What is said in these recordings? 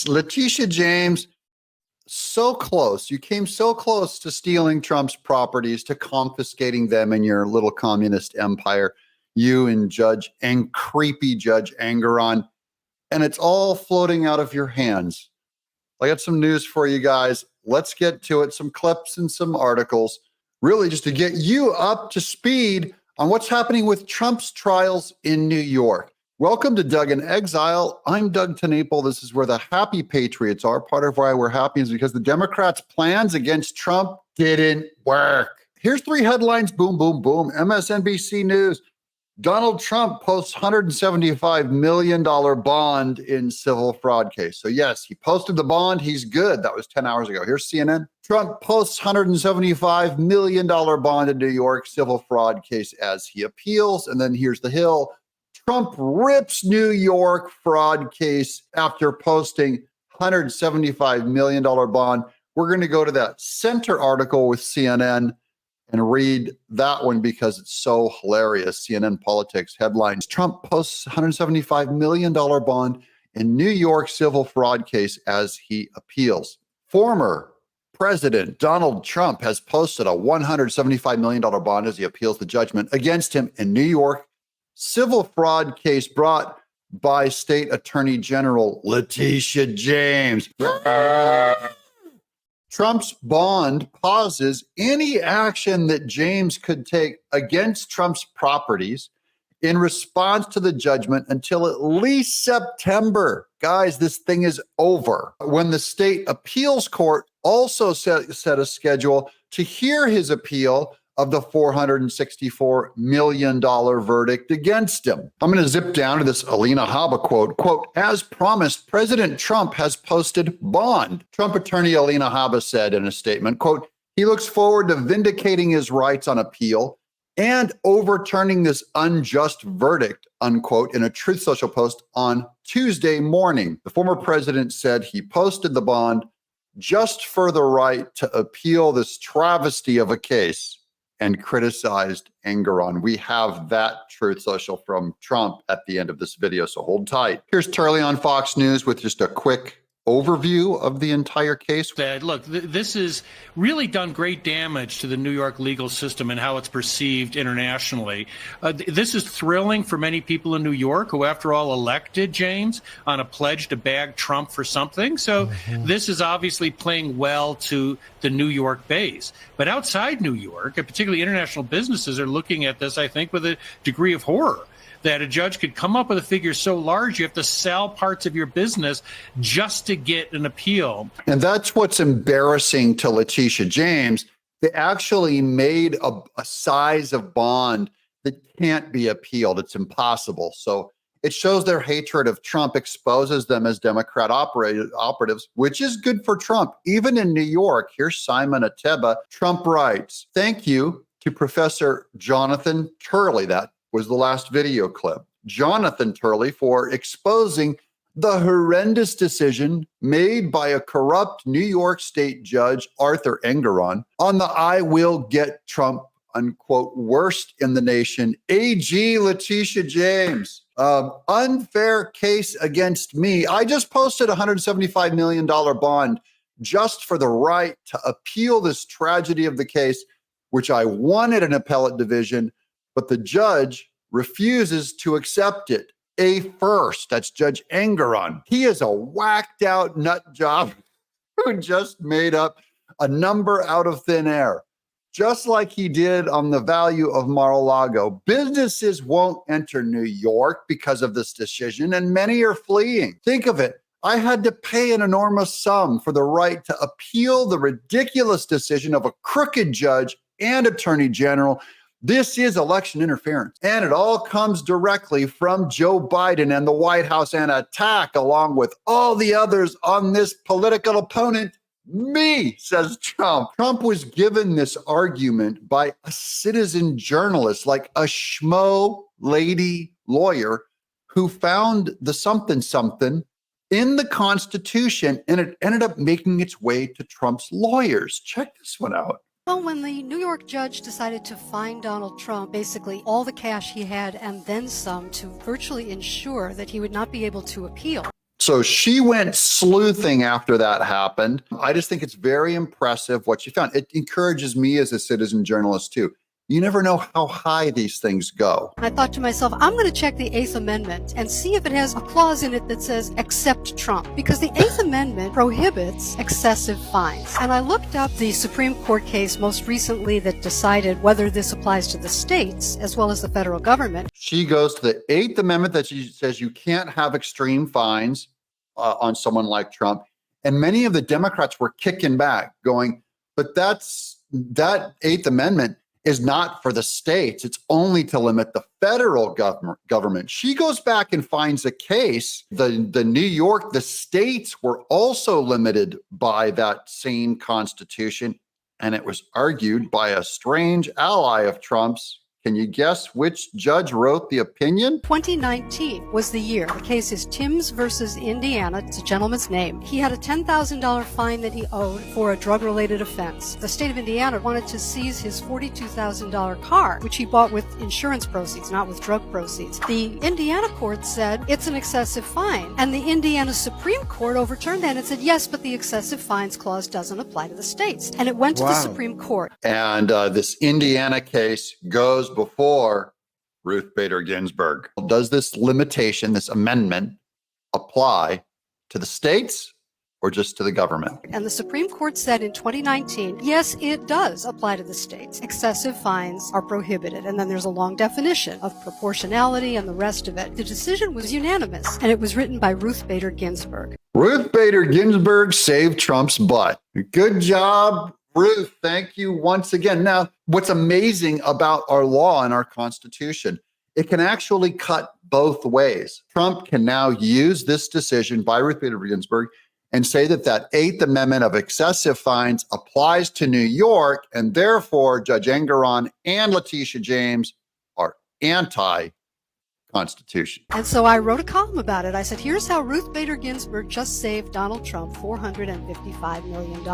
Letitia James, so close. You came so close to stealing Trump's properties, to confiscating them in your little communist empire, you and creepy Judge Engoron, and it's all floating out of your hands. I got some news for you guys. Let's get to it. Some clips and some articles, really just to get you up to speed on what's happening with Trump's trials in New York. Welcome to Doug in Exile. I'm Doug TenNapel. This is where the happy patriots are. Part of why we're happy is because the Democrats' plans against Trump didn't work. Here's three headlines. Boom, boom, boom. MSNBC News. Donald Trump posts $175 million bond in civil fraud case. So yes, he posted the bond. He's good. That was 10 hours ago. Here's CNN. Trump posts $175 million bond in New York civil fraud case as he appeals. And then here's the Hill. Trump rips New York fraud case after posting $175 million bond. We're going to go to that center article with CNN and read that one because it's so hilarious. CNN Politics headlines. Trump posts $175 million bond in New York civil fraud case as he appeals. Former President Donald Trump has posted a $175 million bond as he appeals the judgment against him in New York civil fraud case brought by State Attorney General Letitia James. Trump's bond pauses any action that James could take against Trump's properties in response to the judgment until at least September. Guys, this thing is over. When the state appeals court also set a schedule to hear his appeal of the $464 million verdict against him. I'm going to zip down to this Alina Habba quote, as promised, President Trump has posted bond. Trump attorney Alina Habba said in a statement, quote, he looks forward to vindicating his rights on appeal and overturning this unjust verdict, unquote, in a Truth Social post on Tuesday morning. The former president said he posted the bond just for the right to appeal this travesty of a case, and criticized Engoron. We have that Truth Social from Trump at the end of this video, so hold tight. Here's Turley on Fox News with just a quick overview of the entire case. Look, this has really done great damage to the New York legal system and how it's perceived internationally. This is thrilling for many people in New York who, after all, elected James on a pledge to bag Trump for something. So this is obviously playing well to the New York base. But outside New York, and particularly international businesses, are looking at this, I think, with a degree of horror. That a judge could come up with a figure so large you have to sell parts of your business just to get an appeal. And that's what's embarrassing to Letitia James. They actually made a size of bond that can't be appealed. It's impossible. So it shows their hatred of Trump, exposes them as Democrat operatives, which is good for Trump. Even in New York, here's Simon Ateba. Trump writes, thank you to Professor Jonathan Turley. That was the last video clip. Jonathan Turley for exposing the horrendous decision made by a corrupt New York State judge, Arthur Engoron, on the I will get Trump, unquote, worst in the nation, AG Letitia James. Unfair case against me. I just posted a $175 million bond just for the right to appeal this tragedy of the case, which I won at an appellate division, but the judge refuses to accept it. A first, that's Judge Engoron. He is a whacked out nut job who just made up a number out of thin air, just like he did on the value of Mar-a-Lago. Businesses won't enter New York because of this decision, and many are fleeing. Think of it. I had to pay an enormous sum for the right to appeal the ridiculous decision of a crooked judge and attorney general. This is election interference, and it all comes directly from Joe Biden and the White House, and attack along with all the others on this political opponent, me, says Trump. Trump was given this argument by a citizen journalist, like a schmo lady lawyer who found the something in the Constitution, and it ended up making its way to Trump's lawyers. Check this one out. Well, when the New York judge decided to fine Donald Trump basically all the cash he had and then some to virtually ensure that he would not be able to appeal. So she went sleuthing after that happened. I just think it's very impressive what she found. It encourages me as a citizen journalist too. You never know how high these things go. I thought to myself, I'm going to check the Eighth Amendment and see if it has a clause in it that says accept Trump, because the Eighth Amendment prohibits excessive fines. And I looked up the Supreme Court case most recently that decided whether this applies to the states as well as the federal government. She goes to the Eighth Amendment that she says you can't have extreme fines on someone like Trump. And many of the Democrats were kicking back, going, but that Eighth Amendment is not for the states. It's only to limit the federal government. She goes back and finds a case. The New York, the states were also limited by that same constitution. And it was argued by a strange ally of Trump's. Can you guess which judge wrote the opinion? 2019 was the year. The case is Timms versus Indiana. It's a gentleman's name. He had a $10,000 fine that he owed for a drug-related offense. The state of Indiana wanted to seize his $42,000 car, which he bought with insurance proceeds, not with drug proceeds. The Indiana court said it's an excessive fine. And the Indiana Supreme Court overturned that and said, yes, but the excessive fines clause doesn't apply to the states. And it went to the Supreme Court. And this Indiana case goes before Ruth Bader Ginsburg. Does this limitation, this amendment, apply to the states or just to the government? And the Supreme Court said in 2019, yes, it does apply to the states. Excessive fines are prohibited. And then there's a long definition of proportionality and the rest of it. The decision was unanimous, and it was written by Ruth Bader Ginsburg. Ruth Bader Ginsburg saved Trump's butt. Good job, Ruth. Thank you once again. Now, what's amazing about our law and our Constitution, it can actually cut both ways. Trump can now use this decision by Ruth Bader Ginsburg and say that that Eighth Amendment of excessive fines applies to New York, and therefore Judge Engoron and Letitia James are anti-Constitution. And so I wrote a column about it. I said, here's how Ruth Bader Ginsburg just saved Donald Trump $455 million.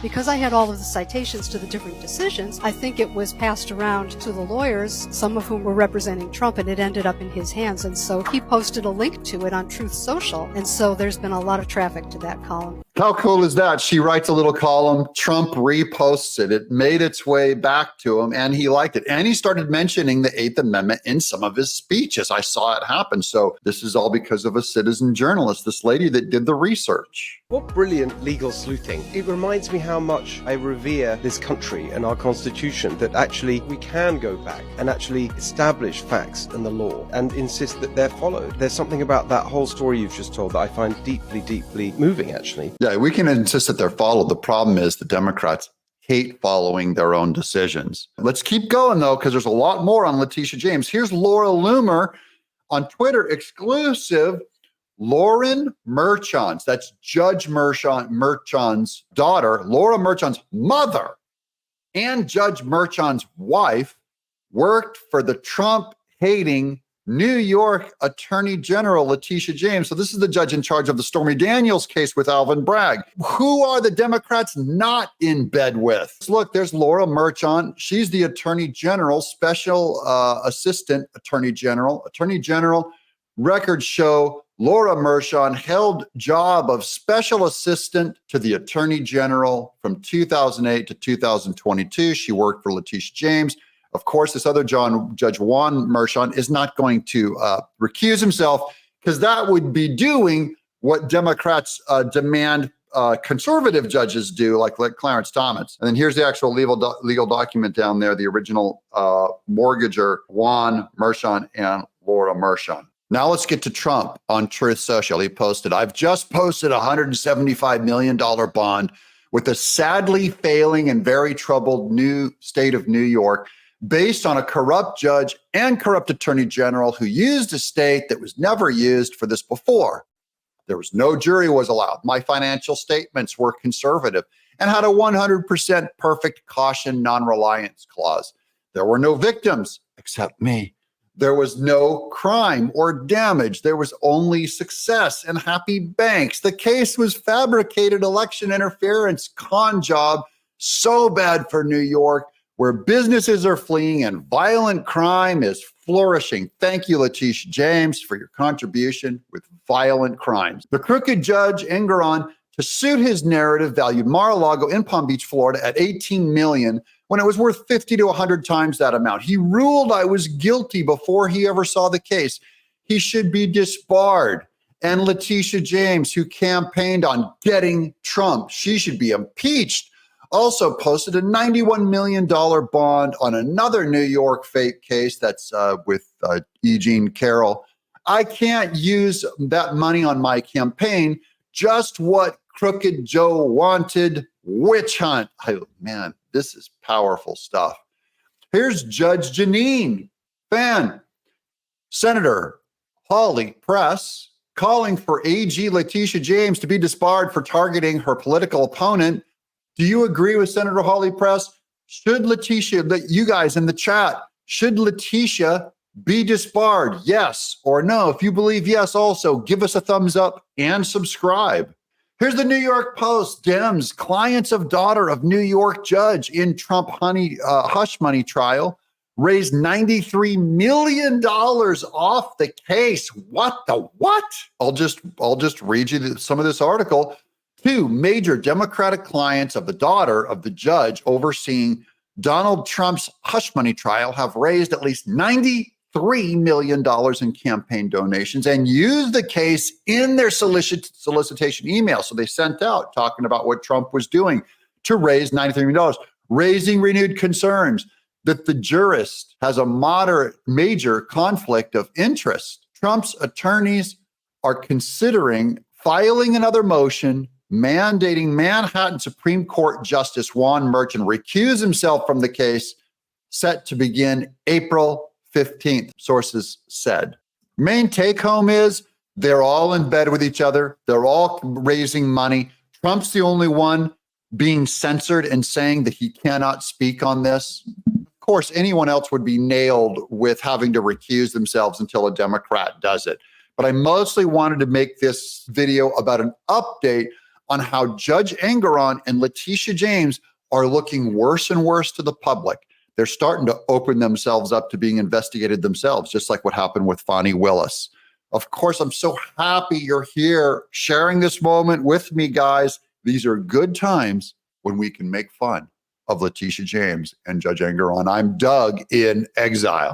Because I had all of the citations to the different decisions, I think it was passed around to the lawyers, some of whom were representing Trump, and it ended up in his hands. And so he posted a link to it on Truth Social. And so there's been a lot of traffic to that column. How cool is that? She writes a little column. Trump reposts it. It made its way back to him, and he liked it. And he started mentioning the Eighth Amendment in some of his speeches. I saw it happen. So this is all because of a citizen journalist, this lady that did the research. What brilliant legal sleuthing. It reminds me how much I revere this country and our Constitution, that actually we can go back and actually establish facts and the law and insist that they're followed. There's something about that whole story you've just told that I find deeply, deeply moving, actually. Yeah, we can insist that they're followed. The problem is the Democrats hate following their own decisions. Let's keep going, though, because there's a lot more on Letitia James. Here's Laura Loomer on Twitter, exclusive. Lauren Merchants, that's Judge Merchant's daughter, Laura Merchant's mother, and Judge Merchant's wife worked for the Trump-hating New York Attorney General Letitia James. So this is the judge in charge of the Stormy Daniels case with Alvin Bragg. Who are the Democrats not in bed with? Look, there's Laura Merchant. She's the Attorney General, Special Assistant Attorney General. Attorney General records show Laura Merchant held job of Special Assistant to the Attorney General from 2008 to 2022. She worked for Letitia James. Of course, this other Judge Juan Merchant is not going to recuse himself, because that would be doing what Democrats demand conservative judges do, like Clarence Thomas. And then here's the actual legal document down there, the original mortgager, Juan Merchant and Laura Merchant. Now let's get to Trump on Truth Social. He posted, I've just posted a $175 million bond with the sadly failing and very troubled new state of New York, based on a corrupt judge and corrupt attorney general who used a state that was never used for this before. There was no jury was allowed. My financial statements were conservative and had a 100% perfect caution non-reliance clause. There were no victims except me. There was no crime or damage. There was only success and happy banks. The case was fabricated election interference, con job, so bad for New York, where businesses are fleeing and violent crime is flourishing. Thank you, Letitia James, for your contribution with violent crimes. The crooked judge Engeron, to suit his narrative, valued Mar-a-Lago in Palm Beach, Florida at $18 million when it was worth 50 to 100 times that amount. He ruled I was guilty before he ever saw the case. He should be disbarred. And Letitia James, who campaigned on getting Trump, she should be impeached. Also posted a $91 million bond on another New York fake case that's with E. Jean Carroll. I can't use that money on my campaign. Just what Crooked Joe wanted, witch hunt. Man, this is powerful stuff. Here's Judge Janine Fan. Senator Holly Press calling for AG Letitia James to be disbarred for targeting her political opponent. Do you agree with Senator Holly Press? Should Letitia, you guys in the chat, should Letitia be disbarred? Yes or no? If you believe yes, also give us a thumbs up and subscribe. Here's the New York Post. Dems, clients of daughter of New York judge in Trump hush money trial, raised $93 million off the case. What the what? I'll just read you some of this article. Two major Democratic clients of the daughter of the judge overseeing Donald Trump's hush money trial have raised at least $93 million in campaign donations and used the case in their solicitation email. So they sent out talking about what Trump was doing to raise $93 million, raising renewed concerns that the jurist has a major conflict of interest. Trump's attorneys are considering filing another motion mandating Manhattan Supreme Court Justice Juan Merchan recuse himself from the case set to begin April 15th, sources said. Main take home is they're all in bed with each other. They're all raising money. Trump's the only one being censored and saying that he cannot speak on this. Of course, anyone else would be nailed with having to recuse themselves until a Democrat does it. But I mostly wanted to make this video about an update on how Judge Engeron and Letitia James are looking worse and worse to the public. They're starting to open themselves up to being investigated themselves, just like what happened with Fani Willis. Of course, I'm so happy you're here sharing this moment with me, guys. These are good times when we can make fun of Letitia James and Judge Engeron. I'm Doug in Exile.